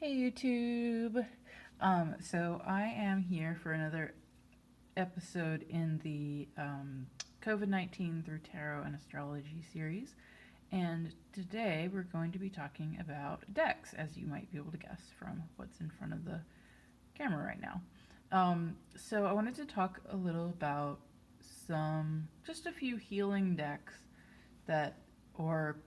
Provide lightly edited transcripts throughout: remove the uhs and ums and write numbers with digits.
Hey YouTube! So I am here for another episode in the COVID-19 through Tarot and Astrology series. And today we're going to be talking about decks, as you might be able to guess from what's in front of the camera right now. So I wanted to talk a little about just a few healing decks that, or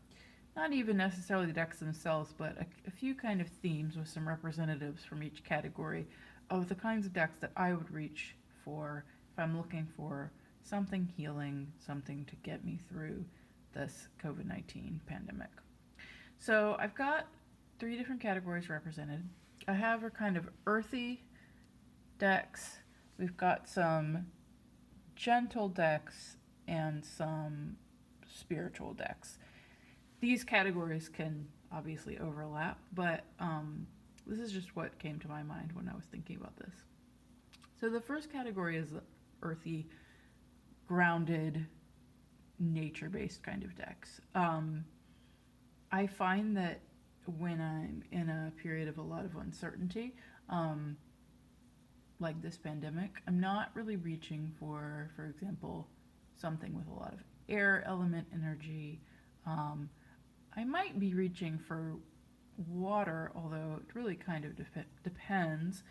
not even necessarily the decks themselves, but a few kind of themes with some representatives from each category of the kinds of decks that I would reach for if I'm looking for something healing, something to get me through this COVID-19 pandemic. So I've got 3 different categories represented. I have a kind of earthy decks, we've got some gentle decks, and some spiritual decks. These categories can obviously overlap, but this is just what came to my mind when I was thinking about this. So the first category is the earthy, grounded, nature-based kind of decks. I find that when I'm in a period of a lot of uncertainty, like this pandemic, I'm not really reaching for example, something with a lot of air element energy. I might be reaching for water, although it really kind of depends.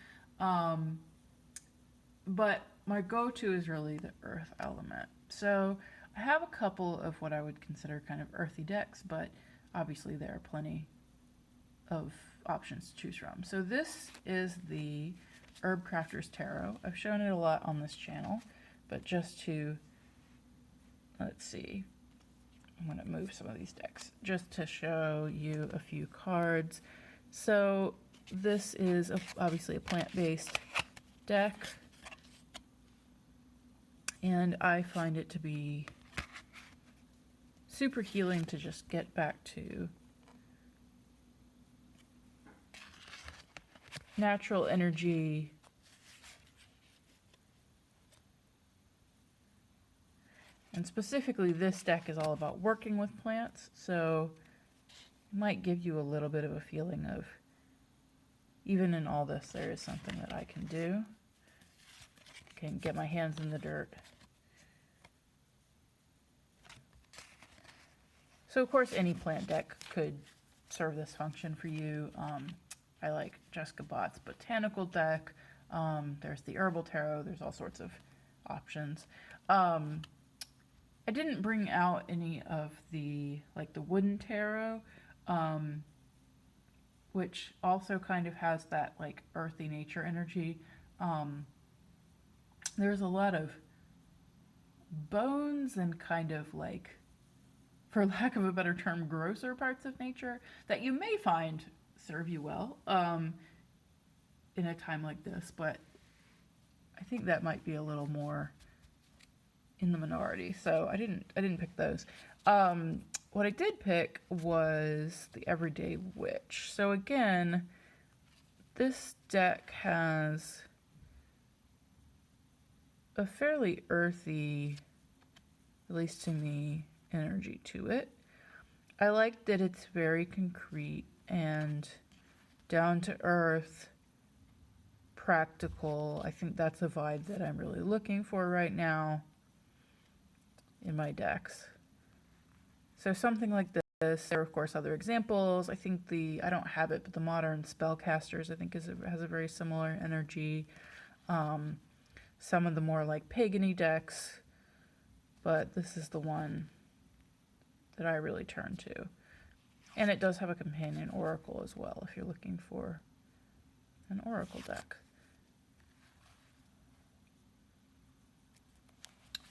But my go-to is really the earth element. So I have a couple of what I would consider kind of earthy decks, but obviously there are plenty of options to choose from. So this is the Herb Crafter's Tarot. I've shown it a lot on this channel, but just to, let's see, I'm going to move some of these decks just to show you a few cards. So this is obviously a plant-based deck, and I find it to be super healing to just get back to natural energy, and specifically this deck is all about working with plants, so it might give you a little bit of a feeling of, even in all this, there is something that I can do. I can get my hands in the dirt. So of course any plant deck could serve this function for you. I like Jessica Bott's Botanical deck. There's the Herbal Tarot. There's all sorts of options. I didn't bring out any of the, like the Wooden Tarot, which also kind of has that like earthy nature energy. There's a lot of bones and kind of like, for lack of a better term, grosser parts of nature that you may find serve you well in a time like this, but I think that might be a little more in the minority, so I didn't pick those. What I did pick was the Everyday Witch. So again, this deck has a fairly earthy, at least to me, energy to it. I like that it's very concrete and down to earth, practical. I think that's a vibe that I'm really looking for right now in my decks. So something like this. There are of course other examples. I think I don't have it, but the Modern Spellcasters I think has a very similar energy. Some of the more like pagan-y decks, but this is the one that I really turn to. And it does have a companion oracle as well if you're looking for an oracle deck.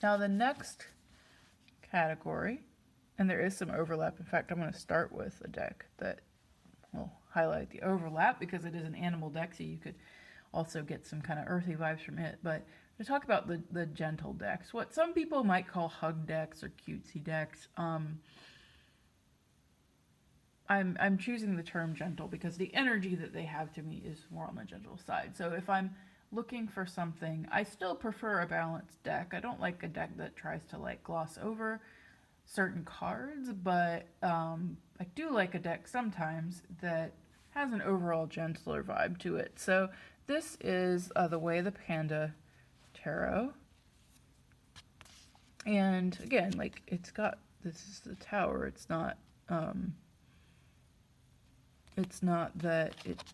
Now the next category, and there is some overlap. In fact, I'm going to start with a deck that will highlight the overlap because it is an animal deck, so you could also get some kind of earthy vibes from it. But to talk about the gentle decks, what some people might call hug decks or cutesy decks, I'm choosing the term gentle because the energy that they have to me is more on the gentle side. So if I'm looking for something, I still prefer a balanced deck. I don't like a deck that tries to like gloss over certain cards, but I do like a deck sometimes that has an overall gentler vibe to it. So this is The Way of the Panda Tarot. And again, like, it's got, this is the tower. It's not that it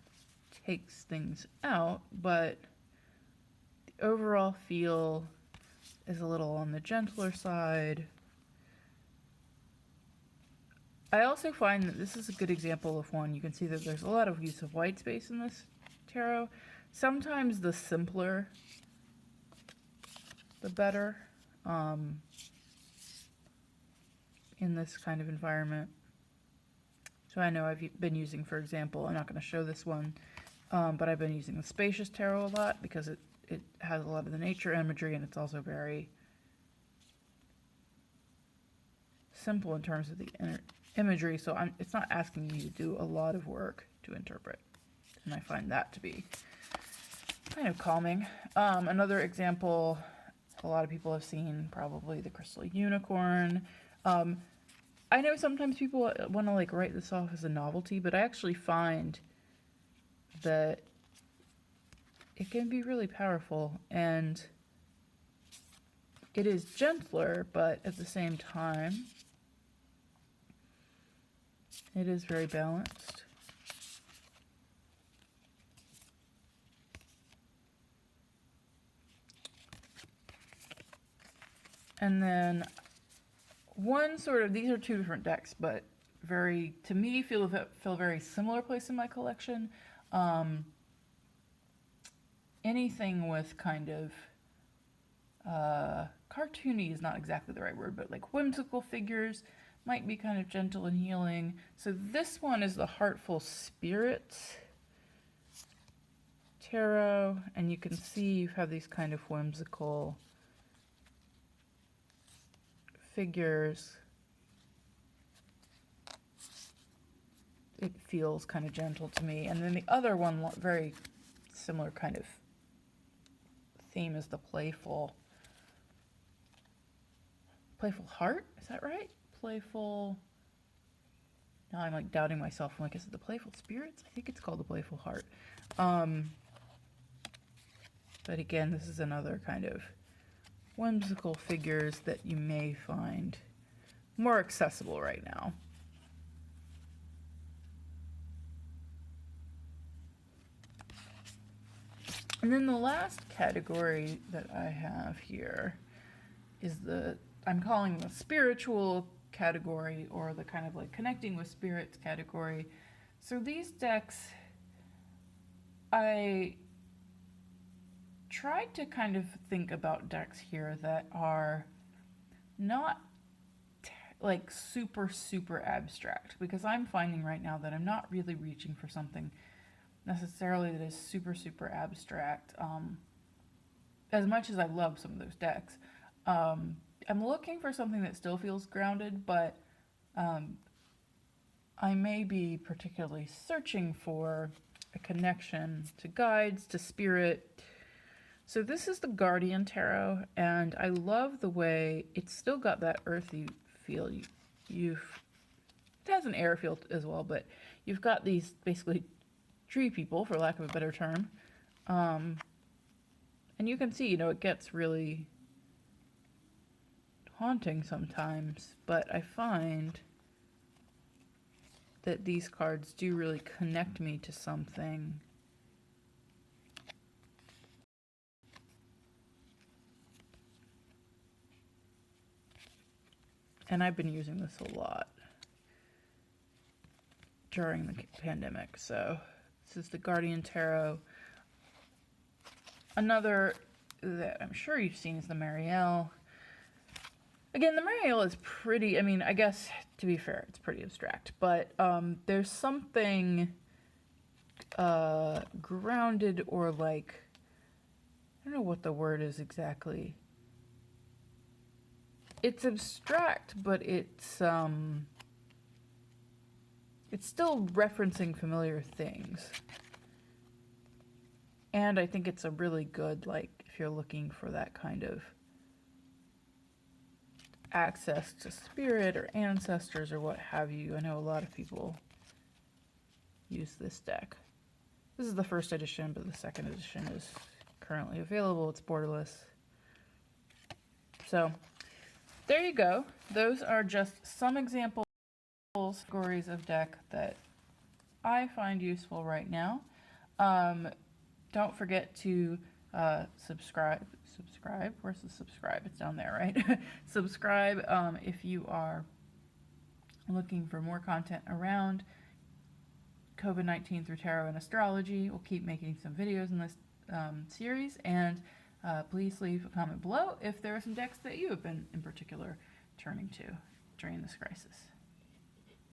takes things out, but the overall feel is a little on the gentler side. I also find that this is a good example of one. You can see that there's a lot of use of white space in this tarot. Sometimes the simpler, the better, in this kind of environment. So I know I've been using, for example, I'm not going to show this one, but I've been using the Spacious Tarot a lot because it has a lot of the nature imagery, and it's also very simple in terms of the imagery, so it's not asking you to do a lot of work to interpret, and I find that to be kind of calming. Another example a lot of people have seen, probably the Crystal Unicorn. I know sometimes people want to like write this off as a novelty, but I actually find that it can be really powerful, and it is gentler, but at the same time it is very balanced. And then one sort of, these are two different decks, but very, to me, feel very similar place in my collection. Anything with kind of, cartoony is not exactly the right word, but like whimsical figures might be kind of gentle and healing. So this one is the Heartful Spirits Tarot, and you can see you have these kind of whimsical figures. It feels kind of gentle to me. And then the other one, very similar kind of theme, is the Playful Heart? Is that right? Playful. Now I'm like doubting myself. I'm like, is it the Playful Spirits? I think it's called the Playful Heart. But again, this is another kind of whimsical figures that you may find more accessible right now. And then the last category that I have here is I'm calling the spiritual category, or the kind of like connecting with spirits category. So these decks, I tried to kind of think about decks here that are not like super abstract, because I'm finding right now that I'm not really reaching for something necessarily that is super abstract. As much as I love some of those decks, I'm looking for something that still feels grounded, but I may be particularly searching for a connection to guides, to spirit. So this is the Guardian Tarot, and I love the way it's still got that earthy feel. It has an air feel as well, but you've got these basically tree people, for lack of a better term. And you can see, it gets really haunting sometimes, but I find that these cards do really connect me to something. And I've been using this a lot during the pandemic. So this is the Guardian Tarot. Another that I'm sure you've seen is the Marielle. Again, the Marielle is pretty, I guess, to be fair, it's pretty abstract, but there's something grounded, or like, I don't know what the word is exactly. It's abstract, but it's still referencing familiar things. And I think it's a really good, like, if you're looking for that kind of access to spirit or ancestors or what have you. I know a lot of people use this deck. This is the first edition, but the second edition is currently available. It's borderless. So there you go. Those are just some examples, categories of deck that I find useful right now. Don't forget to subscribe. Where's the subscribe? It's down there, right? Subscribe if you are looking for more content around COVID-19 through tarot and astrology. We'll keep making some videos in this series, and please leave a comment below if there are some decks that you have been in particular turning to during this crisis.